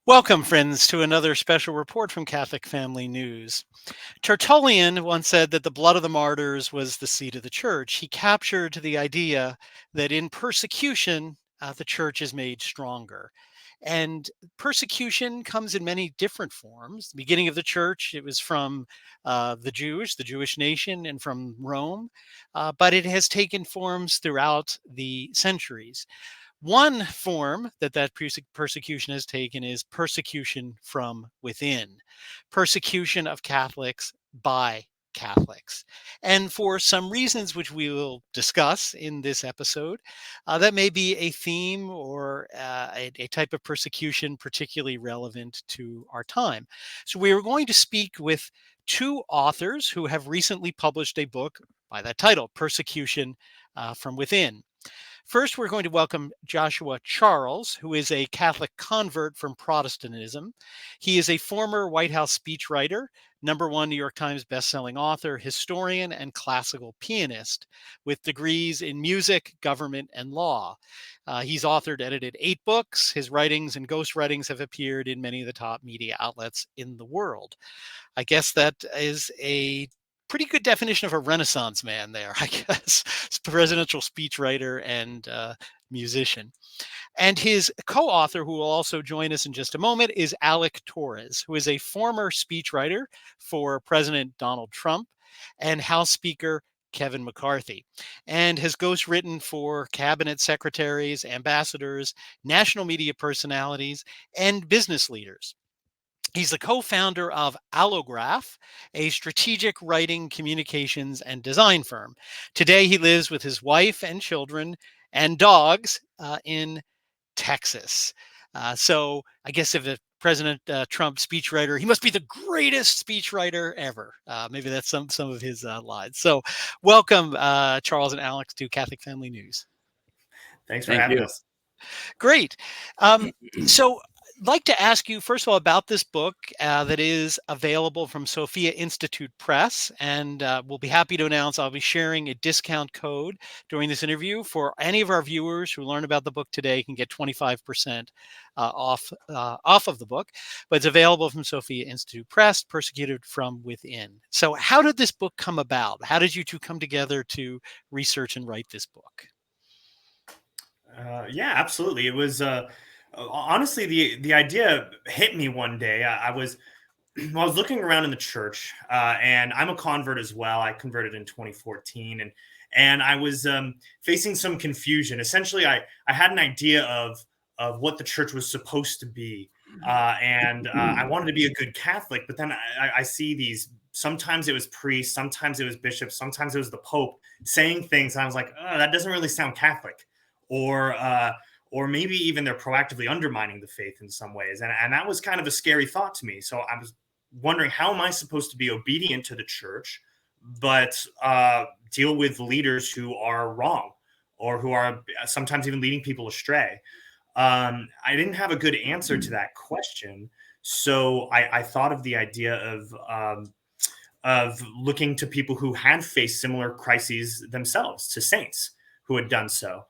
Welcome, friends, to another special report from Catholic Family News. Tertullian once said that the blood of the martyrs was the seed of the church. He captured the idea that in persecution, the church is made stronger. And persecution comes in many different forms. The beginning of the church, it was from the Jewish nation, and from Rome, but it has taken forms throughout the centuries. One form that persecution has taken is persecution from within, persecution of Catholics by Catholics. And for some reasons, which we will discuss in this episode, that may be a theme or a type of persecution particularly relevant to our time. So we are going to speak with two authors who have recently published a book by that title, Persecution from Within. First, we're going to welcome Joshua Charles, who is a Catholic convert from Protestantism. He is a former White House speechwriter, #1 New York Times bestselling author, historian, and classical pianist with degrees in music, government, and law. He's authored, edited 8 books. His writings and ghostwritings have appeared in many of the top media outlets in the world. I guess that is a pretty good definition of a Renaissance man there, I guess. Presidential speechwriter and musician. And his co-author, who will also join us in just a moment, is Alec Torres, who is a former speechwriter for President Donald Trump and House Speaker Kevin McCarthy, and has ghostwritten for cabinet secretaries, ambassadors, national media personalities, and business leaders. He's the co-founder of Allograph, a strategic writing, communications, and design firm. Today, he lives with his wife and children and dogs in Texas. So I guess if President Trump speechwriter, he must be the greatest speechwriter ever. Maybe that's some of his lines. So welcome, Charles and Alex, to Catholic Family News. Thanks for having us. Great. So I'd like to ask you, first of all, about this book that is available from Sophia Institute Press. And we'll be happy to announce I'll be sharing a discount code during this interview for any of our viewers who learn about the book today can get 25% off of the book. But it's available from Sophia Institute Press, Persecuted from Within. So how did this book come about? How did you two come together to research and write this book? Yeah, absolutely. It was honestly the idea hit me one day. I was I was looking around in the church, and I'm a convert as well. I converted in 2014, and I was facing some confusion. Essentially, I had an idea of what the church was supposed to be, and I wanted to be a good Catholic. But then I see these. Sometimes it was priests, sometimes it was bishops, sometimes it was the Pope saying things. And I was like, oh, that doesn't really sound Catholic, or maybe even they're proactively undermining the faith in some ways. And that was kind of a scary thought to me. So I was wondering, how am I supposed to be obedient to the church, but deal with leaders who are wrong or who are sometimes even leading people astray? I didn't have a good answer to that question. So I thought of the idea of looking to people who had faced similar crises themselves, to saints who had done so.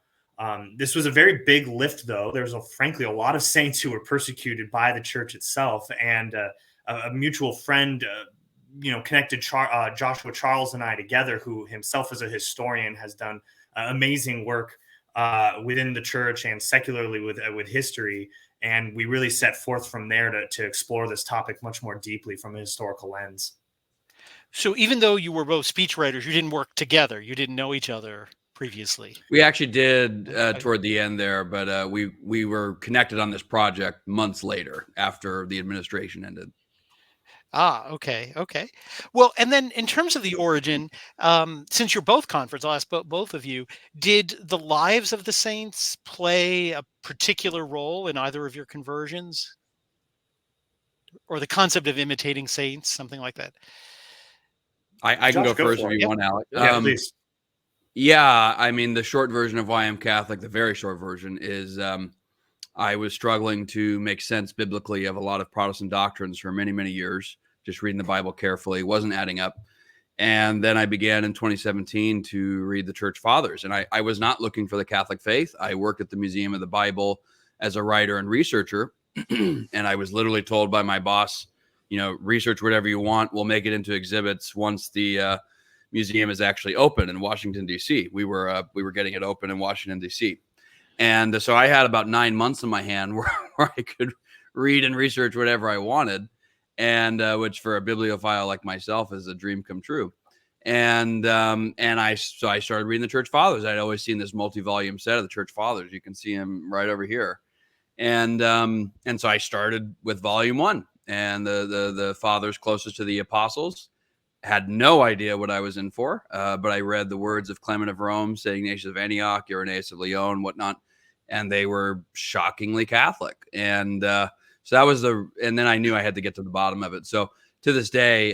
This was a very big lift, though. There's frankly a lot of saints who were persecuted by the church itself, and a mutual friend, connected Joshua Charles and I together, who himself as a historian has done amazing work within the church and secularly with history. And we really set forth from there to explore this topic much more deeply from a historical lens. So even though you were both speechwriters, you didn't work together. You didn't know each other previously. We actually did toward the end there, but we were connected on this project months later after the administration ended. Okay. Well, and then in terms of the origin, since you're both converts, I'll ask both of you, did the lives of the saints play a particular role in either of your conversions? Or the concept of imitating saints, something like that? I can go first if you want, Alec. Yeah, please. Yeah, I mean, the short version of why I'm Catholic, the very short version, is I was struggling to make sense biblically of a lot of Protestant doctrines for many, many years, just reading the Bible carefully. It wasn't adding up. And then I began in 2017 to read the Church Fathers. And I was not looking for the Catholic faith. I worked at the Museum of the Bible as a writer and researcher. And I was literally told by my boss, research whatever you want. We'll make it into exhibits once the museum is actually open in Washington, D.C. We were getting it open in Washington, D.C. And so I had about 9 months in my hand where I could read and research whatever I wanted, and which for a bibliophile like myself is a dream come true. And I started reading the Church Fathers. I'd always seen this multi-volume set of the Church Fathers. You can see them right over here. And so I started with volume 1, and the fathers closest to the apostles. Had no idea what I was in for, but I read the words of Clement of Rome, St. Ignatius of Antioch, Irenaeus of Lyon, whatnot, and they were shockingly Catholic. And so that was and then I knew I had to get to the bottom of it. So to this day,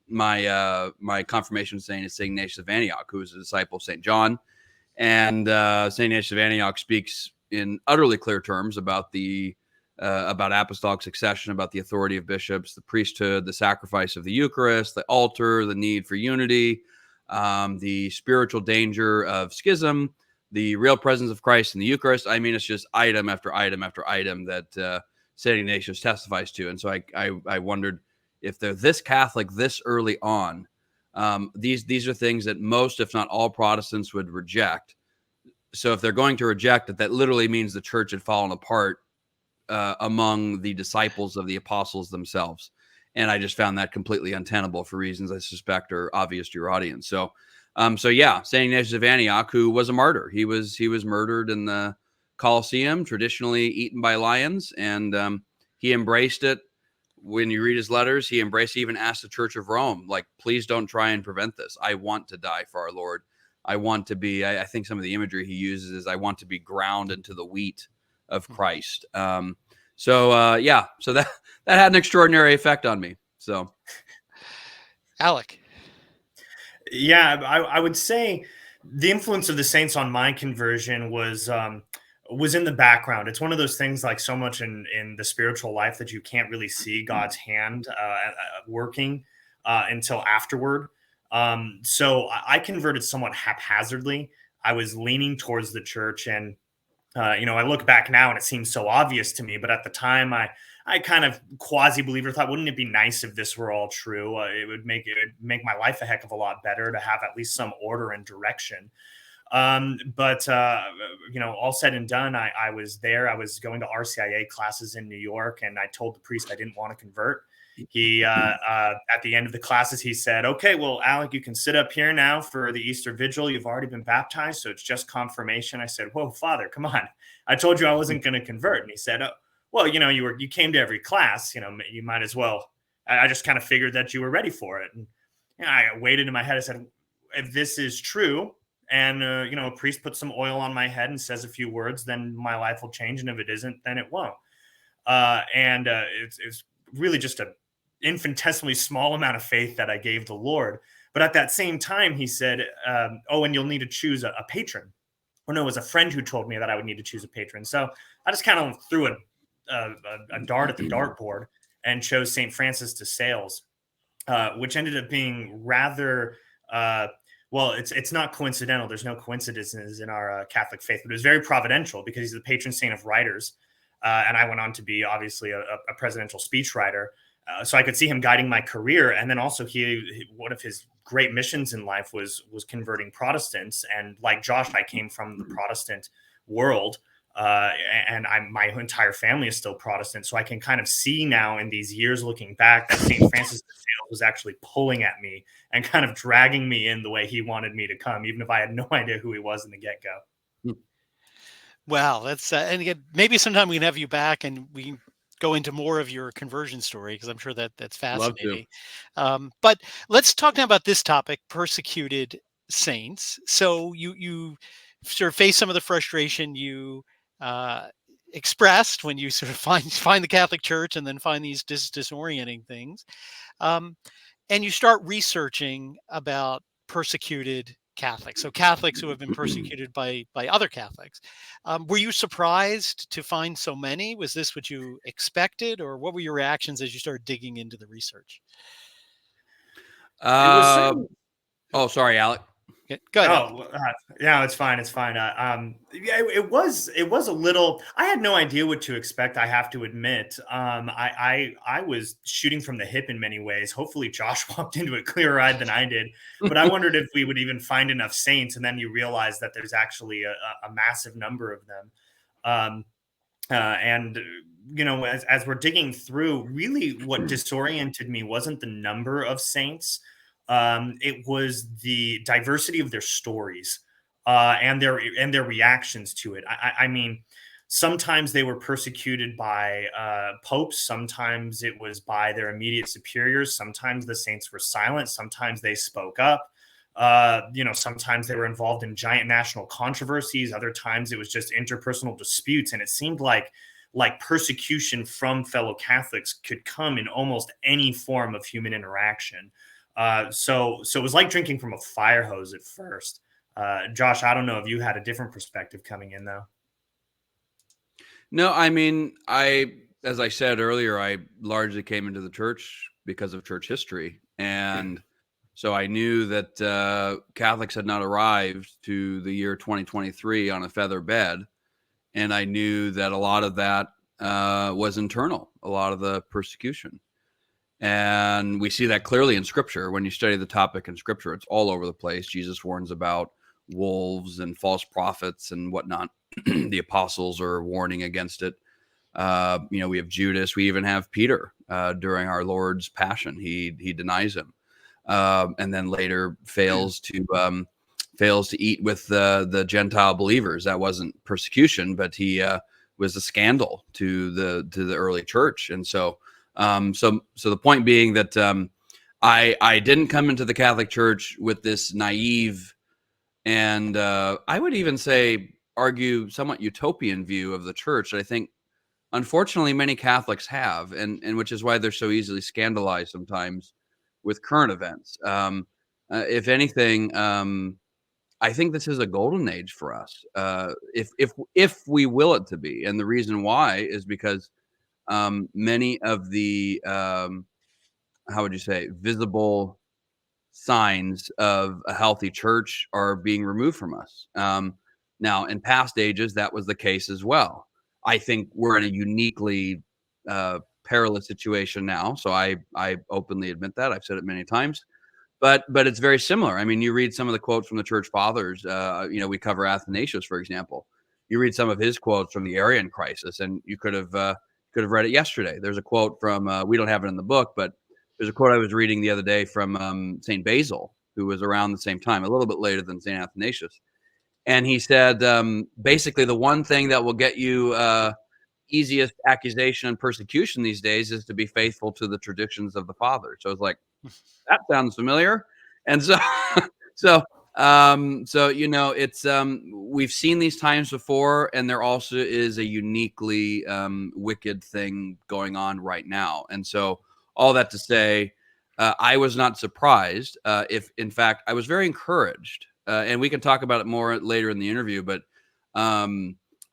my confirmation saint is St. Ignatius of Antioch, who was a disciple of St. John. And St. Ignatius of Antioch speaks in utterly clear terms about about apostolic succession, about the authority of bishops, the priesthood, the sacrifice of the Eucharist, the altar, the need for unity, the spiritual danger of schism, the real presence of Christ in the Eucharist. I mean, it's just item after item after item that St. Ignatius testifies to. And so I wondered if they're this Catholic this early on, these are things that most, if not all, Protestants would reject. So if they're going to reject it, that literally means the church had fallen apart among the disciples of the apostles themselves. And I just found that completely untenable for reasons I suspect are obvious to your audience. So yeah, St. Ignatius of Antioch, who was a martyr. He was murdered in the Colosseum, traditionally eaten by lions. And he embraced it. When you read his letters, he even asked the Church of Rome, like, please don't try and prevent this. I want to die for our Lord. I want to be, I think some of the imagery he uses is, I want to be ground into the wheat of Christ. So that had an extraordinary effect on me. So, Alec. Yeah, I would say the influence of the saints on my conversion was in the background. It's one of those things, like so much in the spiritual life, that you can't really see God's hand working until afterward. So I converted somewhat haphazardly. I was leaning towards the church, and I look back now and it seems so obvious to me, but at the time I kind of quasi-believer thought, wouldn't it be nice if this were all true? It would make my life a heck of a lot better to have at least some order and direction. But all said and done, I was there. I was going to RCIA classes in New York, and I told the priest I didn't want to convert. He, at the end of the classes, he said, okay, well, Alec, you can sit up here now for the Easter Vigil. You've already been baptized, so it's just confirmation. I said, whoa, Father, come on. I told you I wasn't going to convert. And he said, oh, well, you came to every class, you might as well. I just kind of figured that you were ready for it. And I waited in my head. I said, if this is true, and a priest puts some oil on my head and says a few words, then my life will change. And if it isn't, then it won't. It's really just a infinitesimally small amount of faith that I gave the Lord. But at that same time, he said, and you'll need to choose a patron. Or no, it was a friend who told me that I would need to choose a patron. So I just kind of threw a dart at the dartboard and chose St. Francis de Sales, which ended up being rather, it's not coincidental. There's no coincidences in our Catholic faith, but it was very providential because he's the patron saint of writers. And I went on to be obviously a presidential speechwriter. So I could see him guiding my career. And then also one of his great missions in life was converting Protestants. And like Josh, I came from the Protestant world, and my entire family is still Protestant. So I can kind of see now in these years looking back that St. Francis de Sales was actually pulling at me and kind of dragging me in the way he wanted me to come, even if I had no idea who he was in the get-go. Wow, that's and again, maybe sometime we can have you back and we can go into more of your conversion story, because I'm sure that's fascinating. But let's talk now about this topic, persecuted saints. So you sort of face some of the frustration you expressed when you sort of find the Catholic Church and then find these disorienting things, and you start researching about persecuted Catholics, so Catholics who have been persecuted by other Catholics. Were you surprised to find so many? Was this what you expected, or what were your reactions as you started digging into the research? Sorry, Alec. Go ahead. Oh, yeah, it's fine. It's fine. Yeah, it was a little. I had no idea what to expect. I have to admit. I was shooting from the hip in many ways. Hopefully, Josh walked into it clearer eyed than I did. But I wondered if we would even find enough saints, and then you realize that there's actually a massive number of them. And as we're digging through, really, what disoriented me wasn't the number of saints. It was the diversity of their stories and their reactions to it. I mean, sometimes they were persecuted by popes. Sometimes it was by their immediate superiors. Sometimes the saints were silent. Sometimes they spoke up. Sometimes they were involved in giant national controversies. Other times it was just interpersonal disputes. And it seemed like persecution from fellow Catholics could come in almost any form of human interaction. So it was like drinking from a fire hose at first. Josh, I don't know if you had a different perspective coming in, though. No, I mean, as I said earlier, I largely came into the church because of church history. And so I knew that Catholics had not arrived to the year 2023 on a feather bed. And I knew that a lot of that was internal, a lot of the persecution. And we see that clearly in Scripture. When you study the topic in Scripture, it's all over the place. Jesus warns about wolves and false prophets and whatnot. The apostles are warning against it. We have Judas. We even have Peter during our Lord's passion. He denies him, and then later fails to eat with the Gentile believers. That wasn't persecution, but he was a scandal to the early church. And so the point being that I didn't come into the Catholic Church with this naive and I would even argue somewhat utopian view of the church that I think unfortunately many Catholics have, and which is why they're so easily scandalized sometimes with current events. If anything, I think this is a golden age for us, if we will it to be. And the reason why is because many of the visible signs of a healthy church are being removed from us. Now, in past ages, that was the case as well. I think we're in a uniquely perilous situation now. So I openly admit that. I've said it many times. But it's very similar. I mean, you read some of the quotes from the church fathers. We cover Athanasius, for example. You read some of his quotes from the Arian crisis, and you could have read it yesterday. There's a quote from we don't have it in the book, but there's a quote I was reading the other day from Saint Basil, who was around the same time, a little bit later than Saint Athanasius, and he said basically the one thing that will get you easiest accusation and persecution these days is to be faithful to the traditions of the fathers. So it's like, that sounds familiar. And so it's we've seen these times before, and there also is a uniquely wicked thing going on right now. And so all that to say, I was not surprised. If in fact I was very encouraged, and we can talk about it more later in the interview, but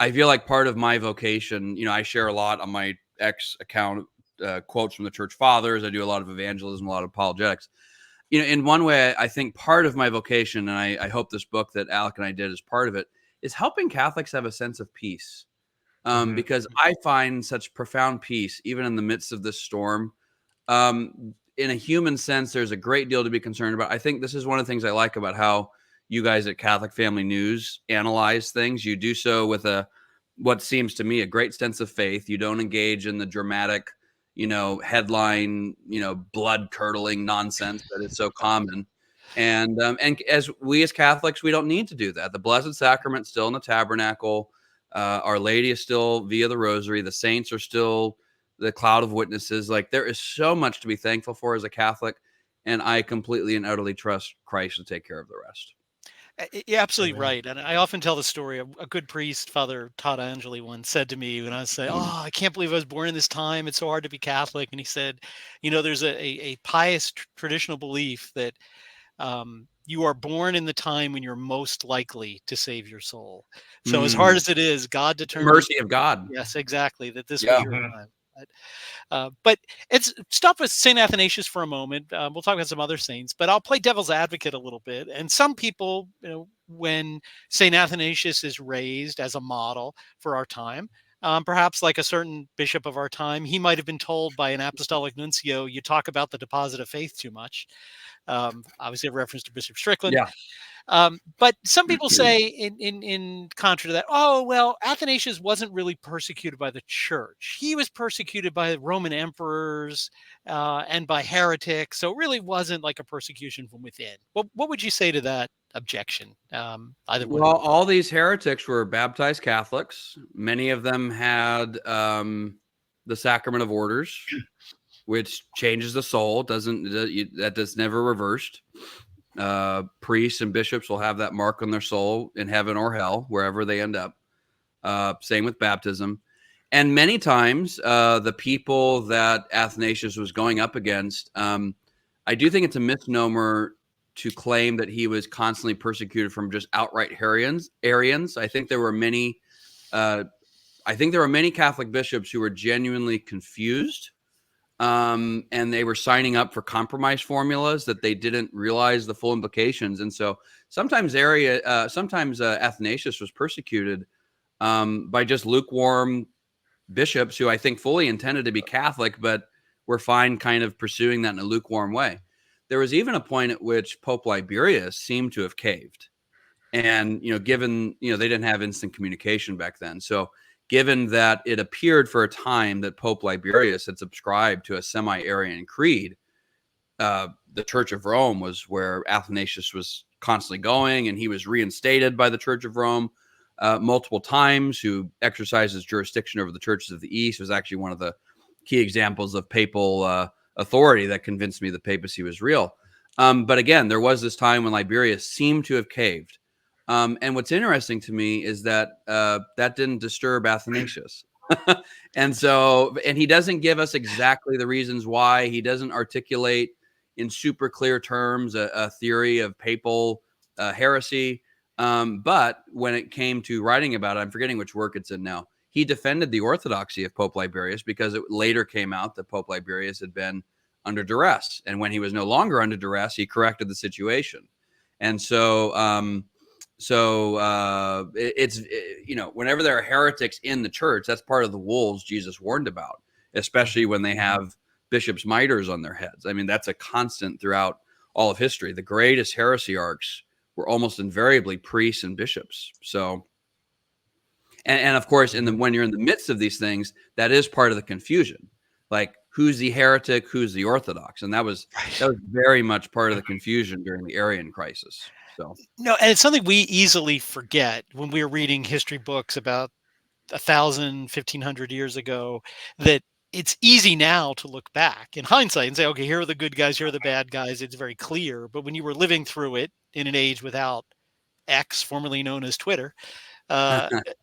I feel like part of my vocation, I share a lot on my X account, quotes from the church fathers. I do a lot of evangelism, a lot of apologetics. In one way, I think part of my vocation, and I hope this book that Alec and I did is part of it, is helping Catholics have a sense of peace. Because I find such profound peace, even in the midst of this storm. In a human sense, there's a great deal to be concerned about. I think this is one of the things I like about how you guys at Catholic Family News analyze things. You do so with what seems to me a great sense of faith. You don't engage in the dramatic, headline, blood curdling nonsense that is so common. And as we as Catholics, we don't need to do that. The Blessed Sacrament's still in the tabernacle. Our Lady is still via the Rosary. The saints are still the cloud of witnesses. Like, there is so much to be thankful for as a Catholic, and I completely and utterly trust Christ to take care of the rest. You're absolutely right. And I often tell the story. A good priest, Father Todd Angeli, once said to me when I was saying, "Oh, I can't believe I was born in this time. It's so hard to be Catholic." And he said, there's a pious traditional belief that you are born in the time when you're most likely to save your soul. So as hard as it is, God determines. Mercy of God. Yes, exactly. That this was your time. But it's stop with Saint Athanasius for a moment. We'll talk about some other saints, but I'll play devil's advocate a little bit. And some people, when Saint Athanasius is raised as a model for our time, perhaps like a certain bishop of our time, he might have been told by an apostolic nuncio, "You talk about the deposit of faith too much." Obviously, a reference to Bishop Strickland. Yeah. But some people say, in contra to that, oh well, Athanasius wasn't really persecuted by the church. He was persecuted by Roman emperors and by heretics. So it really wasn't like a persecution from within. What would you say to that objection? Either one. Well, all these heretics were baptized Catholics. Many of them had the sacrament of orders, which changes the soul. That's never reversed. Priests and bishops will have that mark on their soul in heaven or hell, wherever they end up. Same with baptism. And many times, the people that Athanasius was going up against, I do think it's a misnomer to claim that he was constantly persecuted from just outright Arians. I think there were many Catholic bishops who were genuinely confused. And they were signing up for compromise formulas that they didn't realize the full implications. And so sometimes Athanasius was persecuted by just lukewarm bishops who I think fully intended to be Catholic, but were fine kind of pursuing that in a lukewarm way. There was even a point at which Pope Liberius seemed to have caved. And, given, they didn't have instant communication back then. So given that it appeared for a time that Pope Liberius had subscribed to a semi-Arian creed, the Church of Rome was where Athanasius was constantly going, and he was reinstated by the Church of Rome multiple times, who exercises jurisdiction over the churches of the East. Was actually one of the key examples of papal authority that convinced me the papacy was real. But again, there was this time when Liberius seemed to have caved. And what's interesting to me is that that didn't disturb Athanasius. And he doesn't give us exactly the reasons why. He doesn't articulate in super clear terms a theory of papal heresy. But when it came to writing about it, I'm forgetting which work it's in now, he defended the orthodoxy of Pope Liberius, because it later came out that Pope Liberius had been under duress. And when he was no longer under duress, he corrected the situation. And it's whenever there are heretics in the church, that's part of the wolves Jesus warned about, especially when they have bishops' mitres on their heads. I mean, that's a constant throughout all of history. The greatest heresiarchs were almost invariably priests and bishops. So, and of course, when you're in the midst of these things, that is part of the confusion. Like, who's the heretic, who's the Orthodox? And that was very much part of the confusion during the Arian crisis. So no, and it's something we easily forget when we're reading history books about 1,000, 1,500 years ago, that it's easy now to look back in hindsight and say, okay, here are the good guys, here are the bad guys. It's very clear. But when you were living through it in an age without X, formerly known as Twitter, it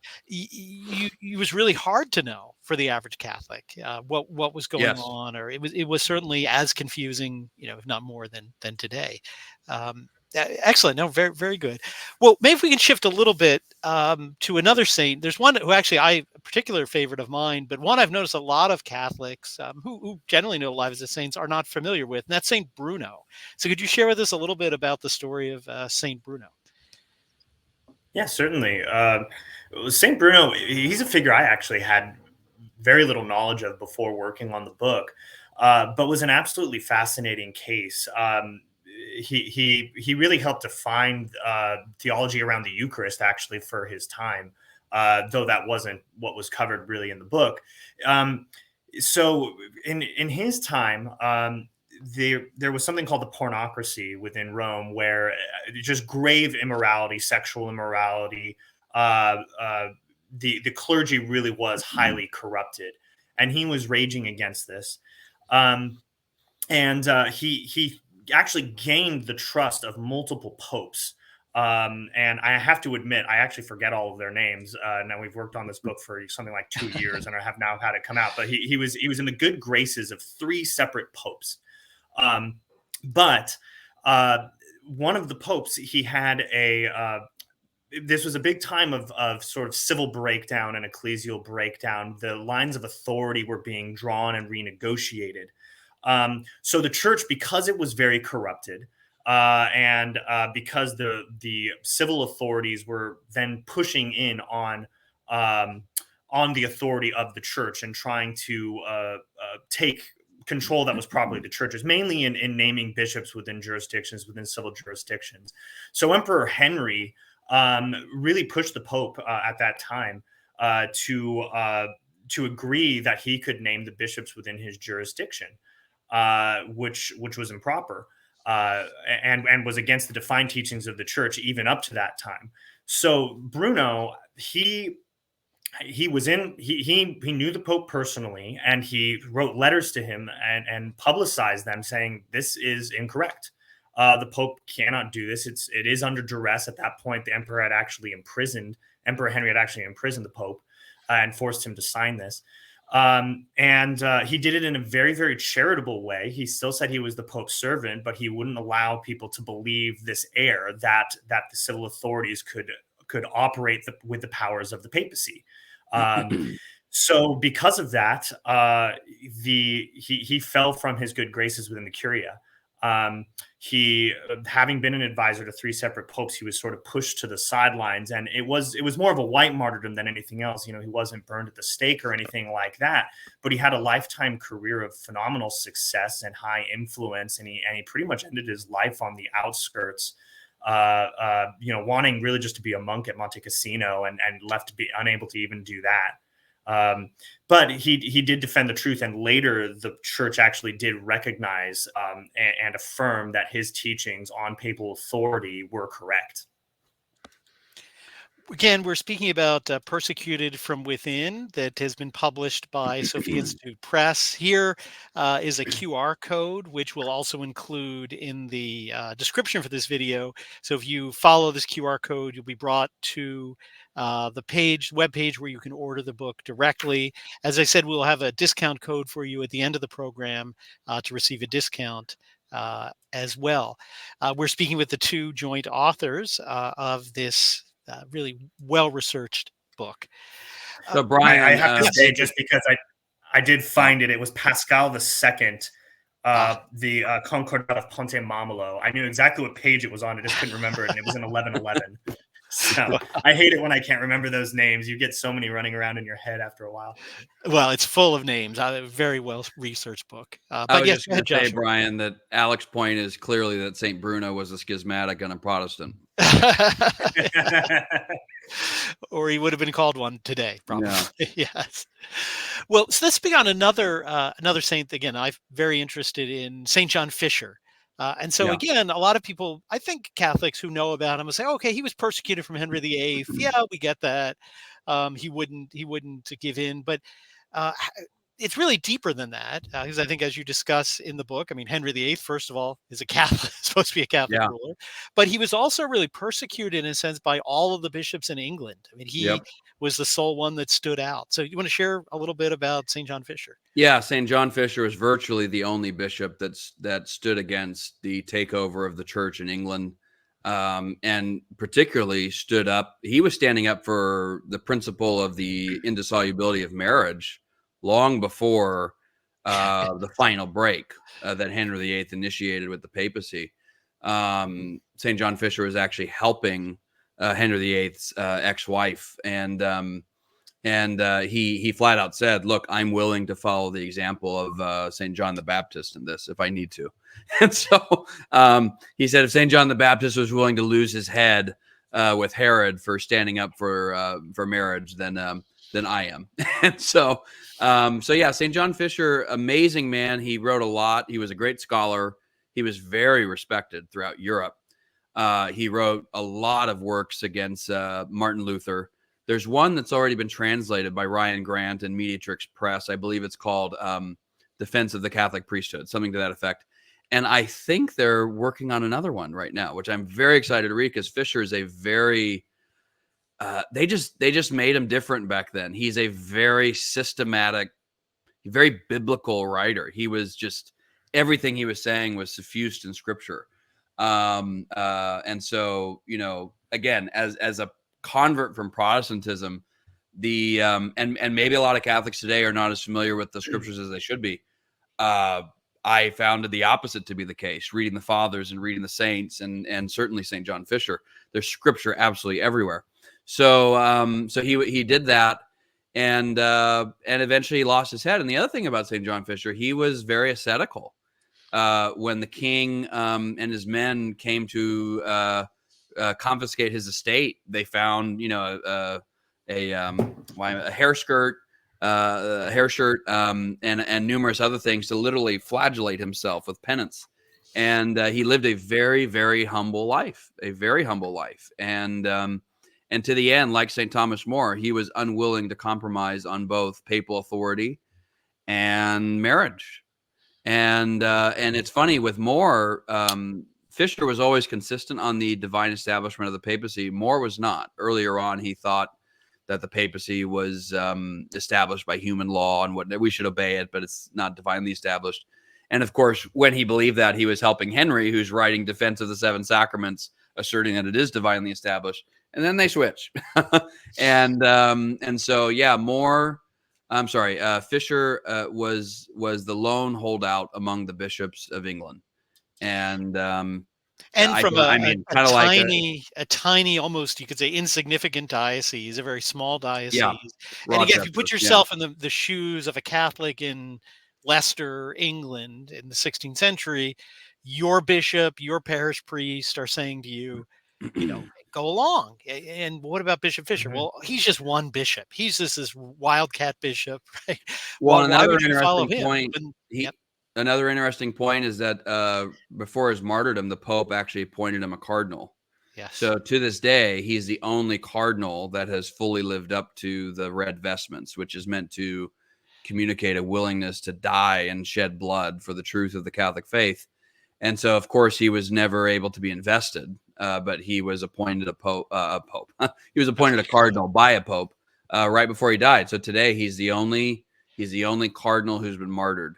was really hard to know for the average Catholic what was going on, or it was certainly as confusing, if not more than today. Excellent. No, very, very good. Well, maybe if we can shift a little bit to another saint. There's one who actually a particular favorite of mine, but one I've noticed a lot of Catholics who generally know the lives of saints are not familiar with, and that's Saint Bruno. So could you share with us a little bit about the story of Saint Bruno? Yeah, certainly. Saint Bruno, he's a figure I actually had very little knowledge of before working on the book, but was an absolutely fascinating case. He really helped define theology around the Eucharist, actually, for his time, though that wasn't what was covered really in the book. So in his time, there was something called the pornocracy within Rome, where just grave immorality, sexual immorality, the clergy really was highly corrupted, and he was raging against this. He actually gained the trust of multiple popes. And I have to admit, I actually forget all of their names. Now, we've worked on this book for something like 2 years, and I have now had it come out. But he was in the good graces of 3 separate popes. But one of the popes, he had this was a big time of sort of civil breakdown and ecclesial breakdown. The lines of authority were being drawn and renegotiated. So the church, because it was very corrupted, and because the civil authorities were then pushing in on the authority of the church and trying to take control that was properly the church's, mainly in naming bishops within jurisdictions, within civil jurisdictions. So Emperor Henry really pushed the Pope at that time to agree that he could name the bishops within his jurisdiction, which was improper and was against the defined teachings of the church even up to that time. So Bruno, he knew the Pope personally, and he wrote letters to him and publicized them, saying this is incorrect. The Pope cannot do this. It is under duress. At that point, the Emperor Henry had actually imprisoned the Pope and forced him to sign this. And he did it in a very, very charitable way. He still said he was the Pope's servant, but he wouldn't allow people to believe this error that the civil authorities could operate with the powers of the papacy. So because of that, he fell from his good graces within the Curia. He, having been an advisor to 3 separate popes, he was sort of pushed to the sidelines, and it was more of a white martyrdom than anything else. He wasn't burned at the stake or anything like that, but he had a lifetime career of phenomenal success and high influence, and he pretty much ended his life on the outskirts, wanting really just to be a monk at Monte Cassino, and left to be unable to even do that. But he did defend the truth, and later the church actually did recognize and affirm that his teachings on papal authority were correct. Again, we're speaking about Persecuted from Within, that has been published by Sophia Institute Press. Here is a QR code, which we'll also include in the description for this video. So if you follow this QR code, you'll be brought to the web page where you can order the book directly. As I said, we'll have a discount code for you at the end of the program to receive a discount as well. We're speaking with the 2 joint authors of this really well-researched book. So Brian, I have to say, just because I did find it was Pascal II, the Concordat of Ponte Mamelo. I knew exactly what page it was on. I just couldn't remember it, and it was in 1111. So I hate it when I can't remember those names. You get so many running around in your head after a while. Well, it's full of names. A very well-researched book. I But was yes, just go ahead, going to say, Joshua. Brian, that Alec's point is clearly that St. Bruno was a schismatic and a Protestant. Or he would have been called one today, probably. Yeah. Yes. Well, so let's speak on another saint. Again, I'm very interested in St. John Fisher. And so again, a lot of people, I think Catholics who know about him will say, okay, he was persecuted from Henry VIII. Yeah, we get that. He wouldn't give in, but it's really deeper than that, because I think, as you discuss in the book, I mean, Henry VIII, first of all, is a Catholic, supposed to be a Catholic ruler, but he was also really persecuted in a sense by all of the bishops in England. I mean, he was the sole one that stood out. So you want to share a little bit about St. John Fisher? Yeah, St. John Fisher is virtually the only bishop that stood against the takeover of the church in England, and particularly stood up. He was standing up for the principle of the indissolubility of marriage long before the final break that Henry VIII initiated with the papacy. St. John Fisher was actually helping Henry VIII's ex-wife, and he flat out said, "Look, I'm willing to follow the example of St. John the Baptist in this if I need to." And so he said, if St. John the Baptist was willing to lose his head with Herod for standing up for marriage, then I am. And so St. John Fisher, amazing man. He wrote a lot. He was a great scholar. He was very respected throughout Europe. He wrote a lot of works against Martin Luther. There's one that's already been translated by Ryan Grant and Mediatrix Press. I believe it's called Defense of the Catholic Priesthood, something to that effect. And I think they're working on another one right now, which I'm very excited to read, because Fisher is a very they just made him different back then. He's a very systematic, very biblical writer. He was just, everything he was saying was suffused in scripture. And so, again, as a convert from Protestantism, and maybe a lot of Catholics today are not as familiar with the scriptures as they should be. I found the opposite to be the case, reading the fathers and reading the saints, and certainly St. John Fisher. There's scripture absolutely everywhere. So he did that, and eventually he lost his head. And the other thing about St. John Fisher, he was very ascetical. When the king and his men came to confiscate his estate, they found, a hair skirt, a hair shirt, and numerous other things to literally flagellate himself with penance. And he lived a very, very humble life, And to the end, like St. Thomas More, he was unwilling to compromise on both papal authority and marriage. And it's funny with More, Fisher was always consistent on the divine establishment of the papacy. More was not. Earlier on, he thought that the papacy was established by human law and what we should obey it, but it's not divinely established. And of course, when he believed that, he was helping Henry, who's writing Defense of the Seven Sacraments, asserting that it is divinely established. And then they switch. and so, yeah, Fisher was the lone holdout among the bishops of England. And from a tiny, almost you could say insignificant diocese, a very small diocese. Yeah, and again, if you put yourself in the shoes of a Catholic in Leicester, England in the 16th century, your bishop, your parish priest are saying to you, go along. And what about Bishop Fisher? Mm-hmm. Well, he's just one bishop. He's just this wildcat bishop, right? Well, another interesting point is that before his martyrdom, the Pope actually appointed him a cardinal. Yes. So to this day, he's the only cardinal that has fully lived up to the red vestments, which is meant to communicate a willingness to die and shed blood for the truth of the Catholic faith. And so, of course, he was never able to be invested, but he was appointed a pope. He was appointed a cardinal by a pope right before he died. So today, he's the only cardinal who's been martyred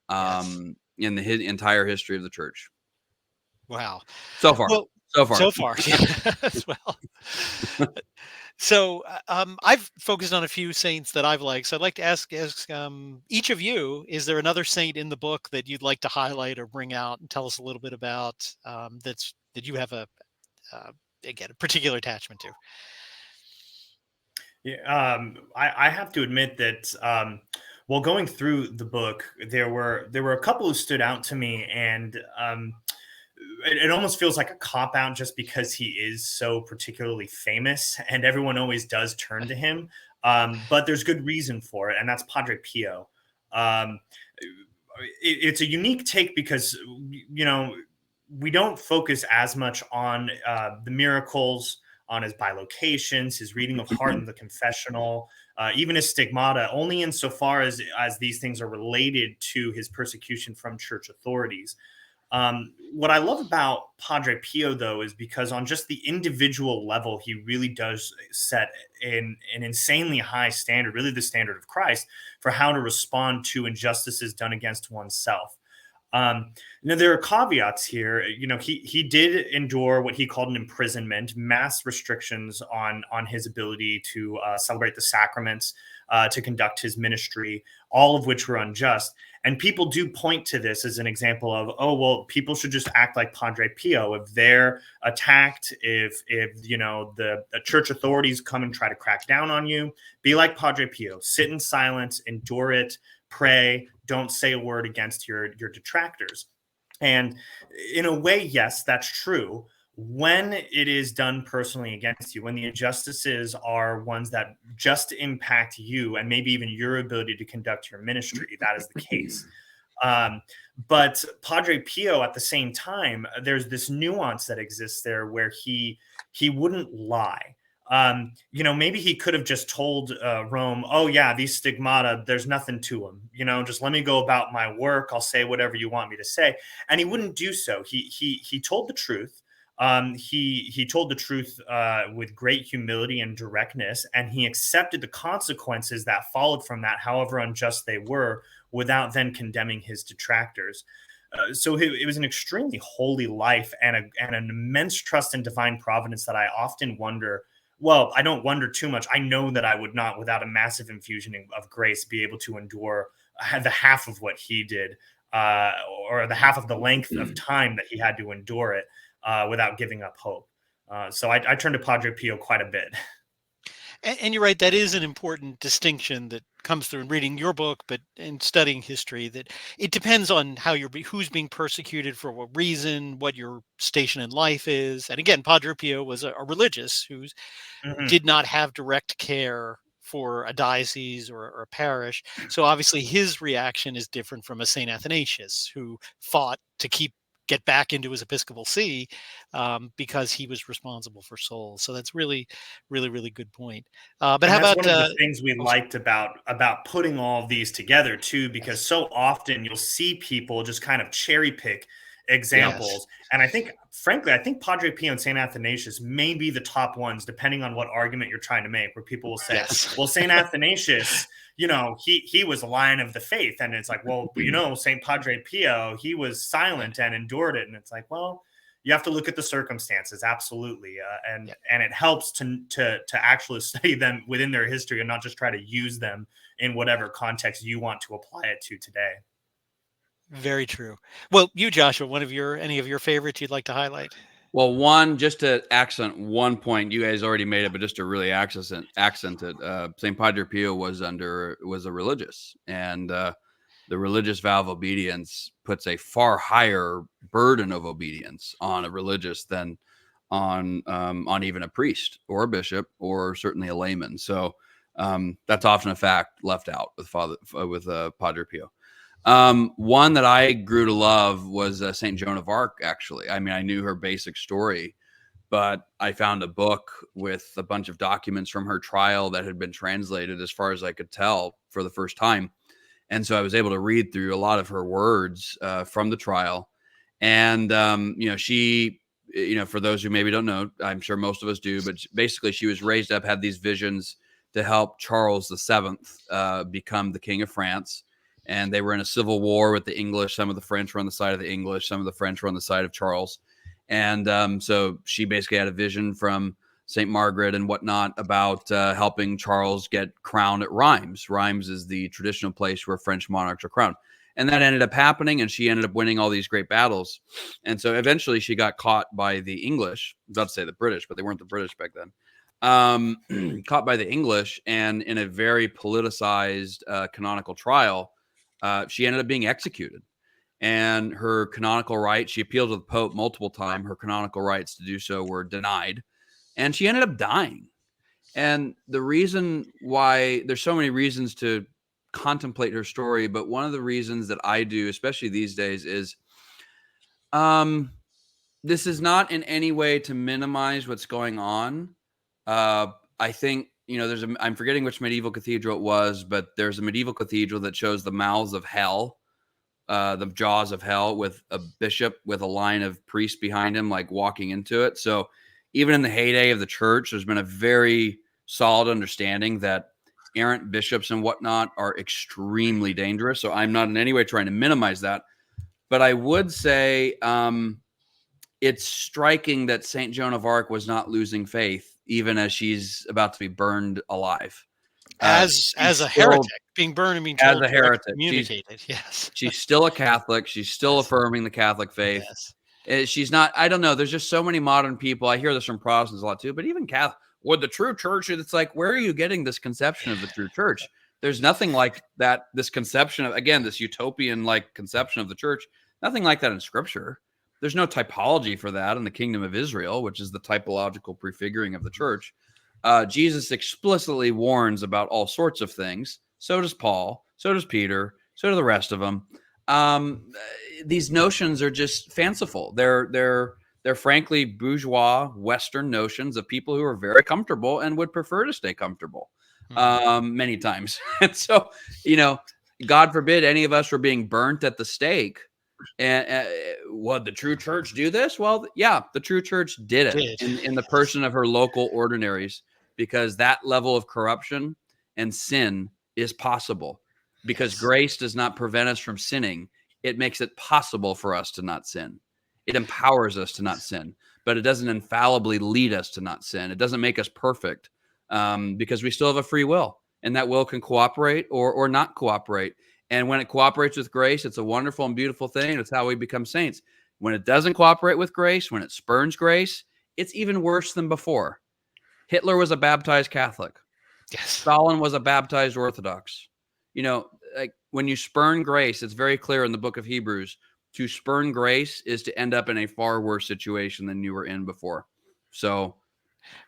in the entire history of the church. Wow! So far, yeah, as well. So I've focused on a few saints that I've liked. So I'd like to ask each of you, is there another saint in the book that you'd like to highlight or bring out and tell us a little bit about that you have a particular attachment to? Yeah, I have to admit that while going through the book, there were a couple who stood out to me, and it almost feels like a cop-out just because he is so particularly famous and everyone always does turn to him. But there's good reason for it, and that's Padre Pio. It's a unique take because, we don't focus as much on the miracles, on his bilocations, his reading of heart in the confessional, even his stigmata, only insofar as these things are related to his persecution from church authorities. What I love about Padre Pio, though, is because on just the individual level, he really does set an insanely high standard, really the standard of Christ, for how to respond to injustices done against oneself. There are caveats here. He did endure what he called an imprisonment, mass restrictions on his ability to celebrate the sacraments, to conduct his ministry, all of which were unjust. And people do point to this as an example of, people should just act like Padre Pio. If they're attacked, if the church authorities come and try to crack down on you, be like Padre Pio, sit in silence, endure it, pray, don't say a word against your detractors. And in a way, yes, that's true. When it is done personally against you, when the injustices are ones that just impact you and maybe even your ability to conduct your ministry, that is the case. But Padre Pio, at the same time, there's this nuance that exists there where he wouldn't lie. Maybe he could have just told Rome, oh yeah, these stigmata, there's nothing to them. Just let me go about my work. I'll say whatever you want me to say. And he wouldn't do so. He told the truth. He told the truth with great humility and directness, and he accepted the consequences that followed from that, however unjust they were, without then condemning his detractors. So it was an extremely holy life and an immense trust in divine providence that I often wonder well, I don't wonder too much. I know that I would not, without a massive infusion of grace, be able to endure the half of what he did, or the half of the length of time that he had to endure it without giving up hope. So I turn to Padre Pio quite a bit. And you're right, that is an important distinction that comes through in reading your book, but in studying history, that it depends on who's being persecuted for what reason, what your station in life is. And again, Padre Pio was a religious who Mhm. did not have direct care for a diocese or a parish. So obviously his reaction is different from a Saint Athanasius who fought to get back into his episcopal see, because he was responsible for souls. So that's really, really, really good point. But And how that's about one of the things we oh, liked about putting all of these together too, because yes, so often you'll see people just kind of cherry pick yes, examples. And I think, frankly, I think Padre Pio and St. Athanasius may be the top ones, depending on what argument you're trying to make, where people will say, yes, well, St. Athanasius, he was a lion of the faith. And it's like, well, St. Padre Pio, he was silent and endured it. And it's like, well, you have to look at the circumstances, absolutely, yeah, and it helps to actually study them within their history and not just try to use them in whatever context you want to apply it to today. very true. Well, you, Joshua, any of your favorites you'd like to highlight? Well, one, just to accent one point, you guys already made it, but just to really accent it, St. Padre Pio was a religious, and the religious vow of obedience puts a far higher burden of obedience on a religious than on even a priest or a bishop or certainly a layman. So that's often a fact left out with Padre Pio. One that I grew to love was Saint Joan of Arc. Actually, I mean, I knew her basic story, but I found a book with a bunch of documents from her trial that had been translated, as far as I could tell, for the first time. And so I was able to read through a lot of her words from the trial. And, she, for those who maybe don't know, I'm sure most of us do, but basically she was raised up, had these visions to help Charles VII become the King of France. And they were in a civil war with the English. Some of the French were on the side of the English. Some of the French were on the side of Charles. And so she basically had a vision from St. Margaret and whatnot about helping Charles get crowned at Rheims. Rheims is the traditional place where French monarchs are crowned. And that ended up happening, and she ended up winning all these great battles. And so eventually she got caught by the English. I was about to say the British, but they weren't the British back then. Caught by the English, and in a very politicized canonical trial, she ended up being executed. And her canonical rights, she appealed to the Pope multiple times. Her canonical rights to do so were denied, and she ended up dying. And the reason why, there's so many reasons to contemplate her story, but one of the reasons that I do, especially these days, is this is not in any way to minimize what's going on. I think, I'm forgetting which medieval cathedral it was, but there's a medieval cathedral that shows the mouths of hell, the jaws of hell, with a bishop with a line of priests behind him, like walking into it. So even in the heyday of the church, there's been a very solid understanding that errant bishops and whatnot are extremely dangerous. So I'm not in any way trying to minimize that, but I would say it's striking that St. Joan of Arc was not losing faith, even as she's about to be burned alive. As a heretic, being burned and being As told a to heretic, excommunicate it. Yes. she's still a Catholic. She's still Yes. affirming the Catholic faith. Yes. She's not, I don't know. There's just so many modern people. I hear this from Protestants a lot too, but even Catholic, would the true church, it's like, where are you getting this conception of the true church? There's nothing like that. This conception of, again, this utopian like conception of the church, nothing like that in scripture. There's no typology for that in the kingdom of Israel, which is the typological prefiguring of the church. Jesus explicitly warns about all sorts of things. So does Paul. So does Peter. So do the rest of them. These notions are just fanciful. They're frankly bourgeois Western notions of people who are very comfortable and would prefer to stay comfortable many times. And so, God forbid any of us were being burnt at the stake. And would the true church do this? Well, yeah, the true church did it in the person of her local ordinaries, because that level of corruption and sin is possible, because grace does not prevent us from sinning. It makes it possible for us to not sin. It empowers us to not sin. but it doesn't infallibly lead us to not sin. It doesn't make us perfect, because we still have a free will, and that will can cooperate or not cooperate. And when it cooperates with grace, it's a wonderful and beautiful thing. It's how we become saints. When it doesn't cooperate with grace, when it spurns grace, it's even worse than before. Hitler was a baptized Catholic. Yes. Stalin was a baptized Orthodox. Like when you spurn grace, it's very clear in the book of Hebrews, to spurn grace is to end up in a far worse situation than you were in before. So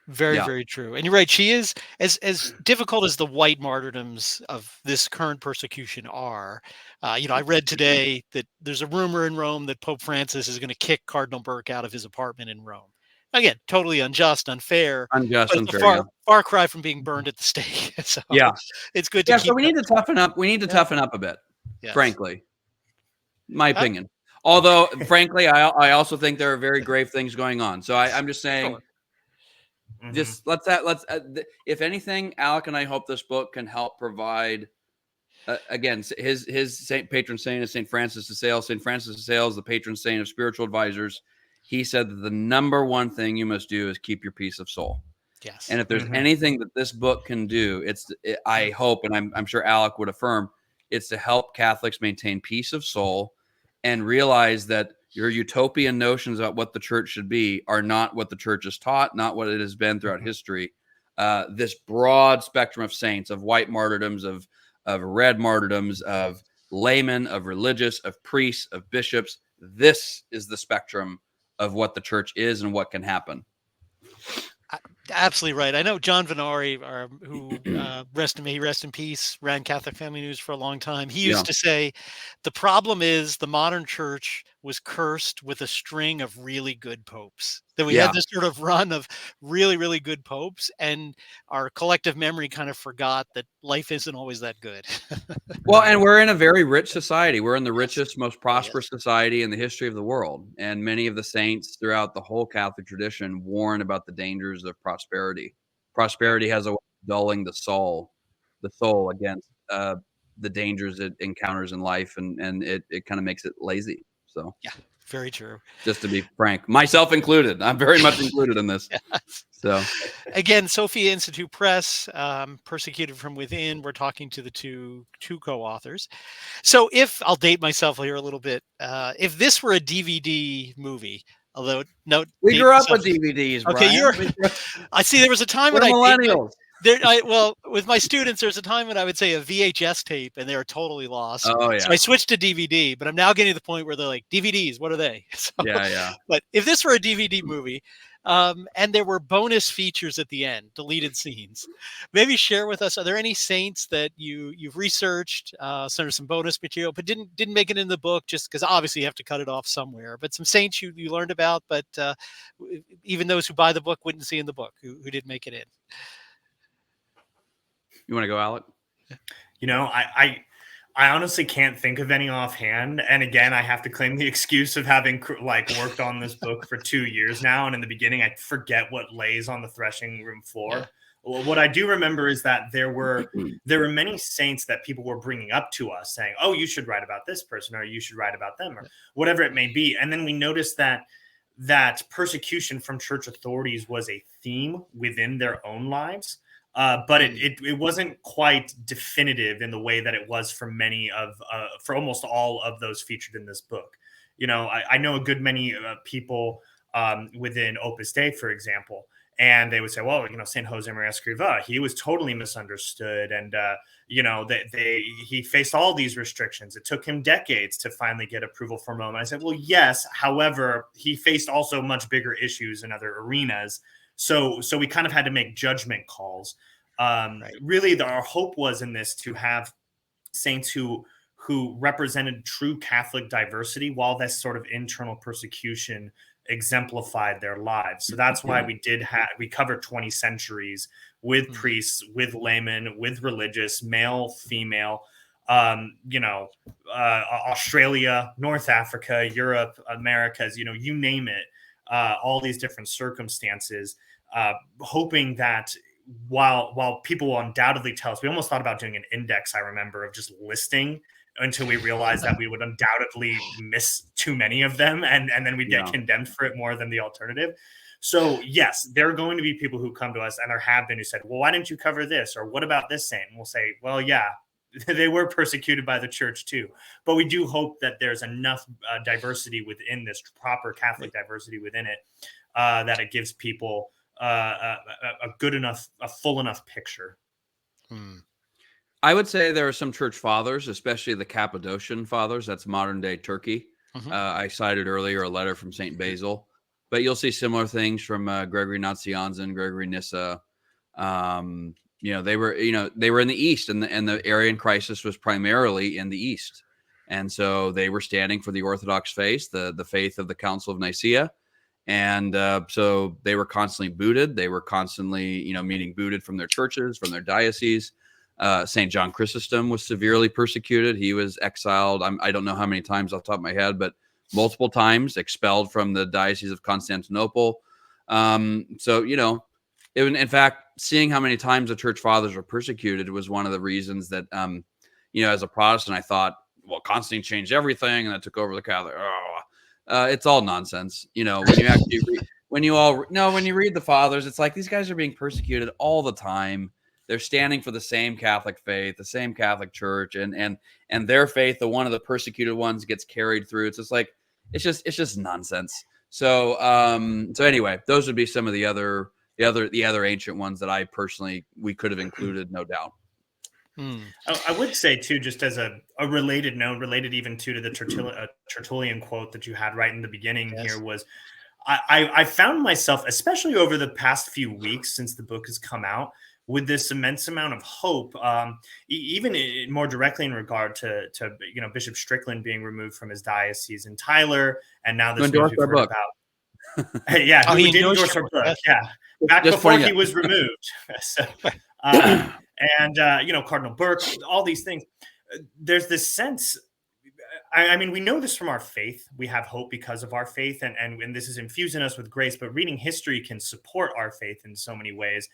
very, yeah. very true. And you're right. She is as difficult as the white martyrdoms of this current persecution are. I read today that there's a rumor in Rome that Pope Francis is going to kick Cardinal Burke out of his apartment in Rome. Again, totally unjust, unfair, Unjust, but it's a unfair, yeah. far cry from being burned at the stake. So Yeah. it's good to Yeah, keep. so we need to toughen up. We need to toughen up a bit, Yes. frankly. My opinion. Although, frankly, I also think there are very grave things going on. So I'm just saying, Mhm. just if anything, Alec and I hope this book can help provide. Again, his patron saint is St. Francis de Sales. St. Francis de Sales, the patron saint of spiritual advisors. He said that the number one thing you must do is keep your peace of soul. Yes. And if there's anything that this book can do, I hope, and I'm sure Alec would affirm, it's to help Catholics maintain peace of soul and realize that your utopian notions about what the church should be are not what the church is taught, not what it has been throughout history. This broad spectrum of saints, of white martyrdoms, of red martyrdoms, of laymen, of religious, of priests, of bishops. This is the spectrum of what the church is and what can happen. Absolutely right. I know John Venari, who rest in peace, ran Catholic Family News for a long time. He used to say, the problem is the modern church was cursed with a string of really good popes. That we had this sort of run of really, really good popes, and our collective memory kind of forgot that life isn't always that good. Well, and we're in a very rich society. We're in the richest, most prosperous society in the history of the world. And many of the saints throughout the whole Catholic tradition warn about the dangers of prosperity. Prosperity has a way of dulling the soul against the dangers it encounters in life, and it kind of makes it lazy. So yeah, very true. Just to be frank, myself included. I'm very much included in this. Yes. So again, Sophia Institute Press, Persecuted from Within. We're talking to the two co-authors. So I'll date myself here a little bit, if this were a DVD movie, although we grew up with DVDs, okay, Brian. I see. There was a time we're when millennials. With my students, there's a time when I would say a VHS tape, and they were totally lost. Oh yeah. So I switched to DVD, but I'm now getting to the point where they're like, DVDs, what are they? So, yeah. But if this were a DVD movie, and there were bonus features at the end, deleted scenes, maybe share with us, are there any saints that you've researched, sort of some bonus material, but didn't make it in the book, just because obviously you have to cut it off somewhere, but some saints you learned about, but even those who buy the book wouldn't see in the book, who didn't make it in? You want to go, Alec? I honestly can't think of any offhand. And again, I have to claim the excuse of having worked on this book for 2 years now. And in the beginning, I forget what lays on the threshing room floor. Yeah. Well, what I do remember is that there were many saints that people were bringing up to us saying, oh, you should write about this person, or you should write about them, or whatever it may be. And then we noticed that persecution from church authorities was a theme within their own lives. But it wasn't quite definitive in the way that it was for for almost all of those featured in this book. I know a good many people within Opus Dei, for example, and they would say, well, St. Jose Maria Escrivá, he was totally misunderstood. And, he faced all these restrictions. It took him decades to finally get approval from Rome. And I said, well, yes. However, he faced also much bigger issues in other arenas. So we kind of had to make judgment calls. Right. Really, our hope was in this to have saints who represented true Catholic diversity, while this sort of internal persecution exemplified their lives. So that's why we covered 20 centuries with priests, with laymen, with religious, male, female, Australia, North Africa, Europe, Americas, you name it. All these different circumstances, hoping that while people will undoubtedly tell us, we almost thought about doing an index, I remember, of just listing until we realized that we would undoubtedly miss too many of them, and then we'd get condemned for it more than the alternative. So yes, there are going to be people who come to us, and there have been, who said, well, why didn't you cover this? Or what about this saint? And we'll say, well, yeah, they were persecuted by the church too. But we do hope that there's enough diversity within this, proper Catholic diversity within it, that it gives people a full enough picture. I would say there are some church fathers, especially the Cappadocian fathers. That's modern day Turkey. I cited earlier a letter from St. Basil, but you'll see similar things from Gregory Nazianzen, Gregory Nyssa. They were in the East, and the Arian crisis was primarily in the East. And so they were standing for the Orthodox faith, the faith of the Council of Nicaea. And so they were constantly booted. They were constantly, meaning booted from their churches, from their dioceses. St. John Chrysostom was severely persecuted. He was exiled. I don't know how many times off the top of my head, but multiple times, expelled from the Diocese of Constantinople. In fact, seeing how many times the church fathers were persecuted was one of the reasons that, as a Protestant, I thought, well, Constantine changed everything and that took over the Catholic. It's all nonsense. When you actually when you read the fathers, it's like these guys are being persecuted all the time. They're standing for the same Catholic faith, the same Catholic Church, and their faith, the one of the persecuted ones, gets carried through. It's just like it's just nonsense. So anyway, those would be some of the other ancient ones that we could have included, no doubt. I would say too, just as a related note, related even to the Tertullian quote that you had right in the beginning here, was I found myself, especially over the past few weeks since the book has come out, with this immense amount of hope, even more directly in regard to Bishop Strickland being removed from his diocese in Tyler, and now this news we've heard about. Yeah, he did endorse our book. Yeah, back before he was removed. So, Cardinal Burke, all these things. There's this sense. I mean, we know this from our faith. We have hope because of our faith, and this is infusing us with grace. But reading history can support our faith in so many ways.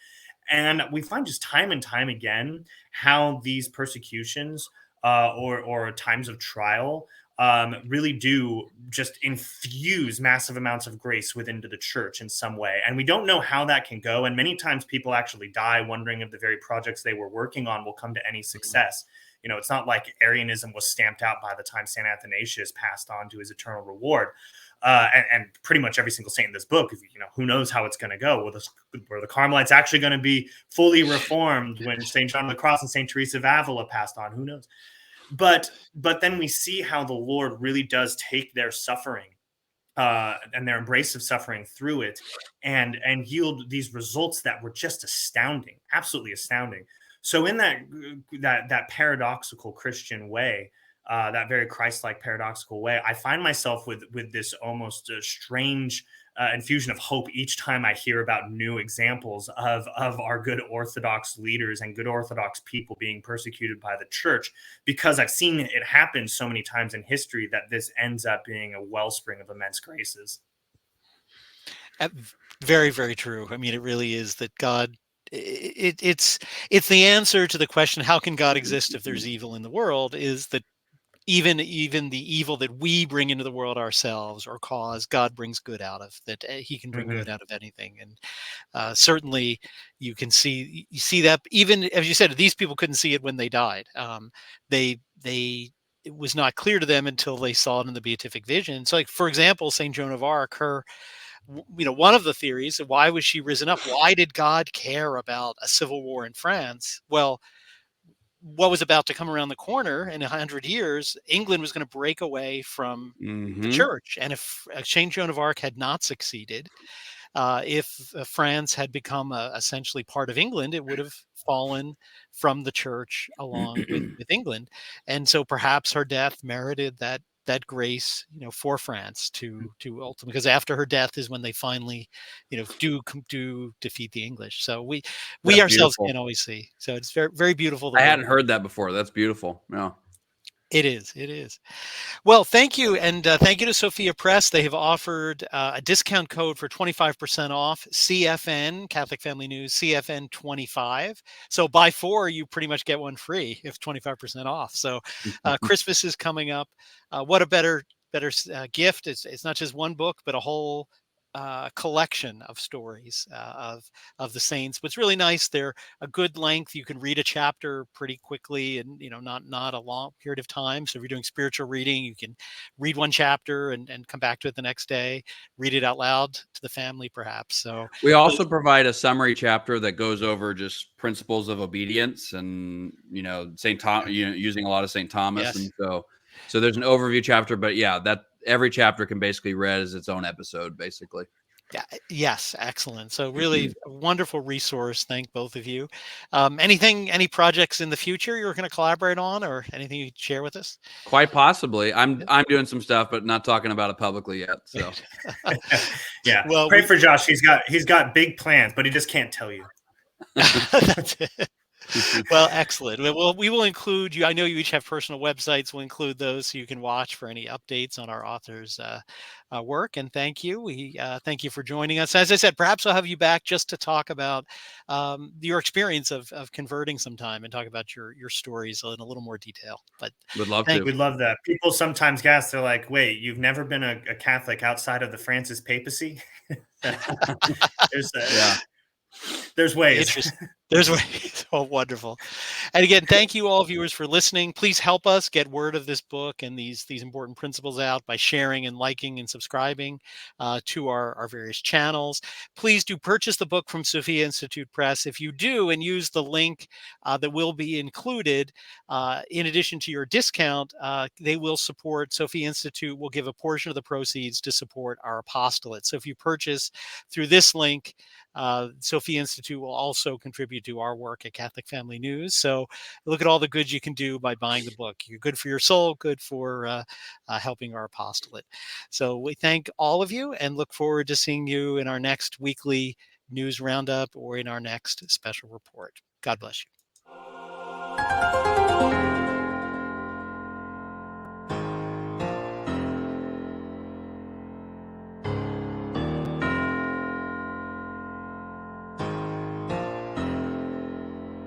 And we find just time and time again how these persecutions or times of trial really do just infuse massive amounts of grace within the church in some way. And we don't know how that can go. And many times people actually die wondering if the very projects they were working on will come to any success. It's not like Arianism was stamped out by the time St. Athanasius passed on to his eternal reward. And pretty much every single saint in this book, who knows how it's going to go? Were the Carmelites actually going to be fully reformed when St. John of the Cross and St. Teresa of Avila passed on? Who knows? But then we see how the Lord really does take their suffering and their embrace of suffering through it and yield these results that were just astounding, absolutely astounding. So in that paradoxical Christian way, that very Christ-like paradoxical way, I find myself with this almost strange infusion of hope each time I hear about new examples of our good Orthodox leaders and good Orthodox people being persecuted by the church, because I've seen it happen so many times in history that this ends up being a wellspring of immense graces. Very, very true. I mean, it really is that God, it's the answer to the question, how can God exist if there's evil in the world, is that even the evil that we bring into the world ourselves or cause, God brings good out of that. He can bring good out of anything. And certainly you see that, even as you said, these people couldn't see it when they died. It was not clear to them until they saw it in the beatific vision. So, like, for example, St. Joan of Arc, one of the theories, why was she risen up? Why did God care about a civil war in France? Well, what was about to come around the corner in 100 years, England was going to break away from the church. And if St. Joan of Arc had not succeeded, if France had become essentially part of England, it would have fallen from the church along with England. And so perhaps her death merited that grace, for France to ultimately, because after her death is when they finally, do defeat the English. So we ourselves can't always see. So it's very, very beautiful. I hadn't heard that before. That's beautiful. Yeah. It is. It is. Well, thank you. And thank you to Sophia Press. They have offered a discount code for 25% off CFN, Catholic Family News, CFN 25. So buy four, you pretty much get one free if 25% off. So Christmas is coming up. What a better gift. It's not just one book, but a whole collection of stories of the saints. What's really nice, they're a good length. You can read a chapter pretty quickly, and not a long period of time. So if you're doing spiritual reading, you can read one chapter and come back to it the next day, read it out loud to the family, perhaps. So we also provide a summary chapter that goes over just principles of obedience, and St. Thomas, using a lot of St. Thomas, yes. and so there's an overview chapter, but yeah, that every chapter can basically read as its own episode, basically. Yeah. Yes. Excellent. So really a wonderful resource. Thank both of you. Any projects in the future you're going to collaborate on, or anything you share with us? Quite possibly. I'm doing some stuff, but not talking about it publicly yet. So yeah. Well, pray for Josh. He's got big plans, but he just can't tell you. That's it. Well, excellent. Well, we will include you. I know you each have personal websites. We'll include those so you can watch for any updates on our authors' work. And thank you. We thank you for joining us. As I said, perhaps I'll have you back just to talk about your experience of converting sometime, and talk about your stories in a little more detail. But would love to. We'd love that. People sometimes guess, they're like, "Wait, you've never been a Catholic outside of the Francis papacy?" There's ways. Interesting. There's ways. Oh, wonderful. And again, thank you all viewers for listening. Please help us get word of this book and these important principles out by sharing and liking and subscribing to our various channels. Please do purchase the book from Sophia Institute Press. If you do, and use the link that will be included, in addition to your discount, they will support, Sophia Institute will give a portion of the proceeds to support our apostolate. So if you purchase through this link, Sophia Institute will also contribute to our work at Catholic Family News. So look at all the good you can do by buying the book. You're good for your soul, good for helping our apostolate. So we thank all of you and look forward to seeing you in our next weekly news roundup or in our next special report. God bless you.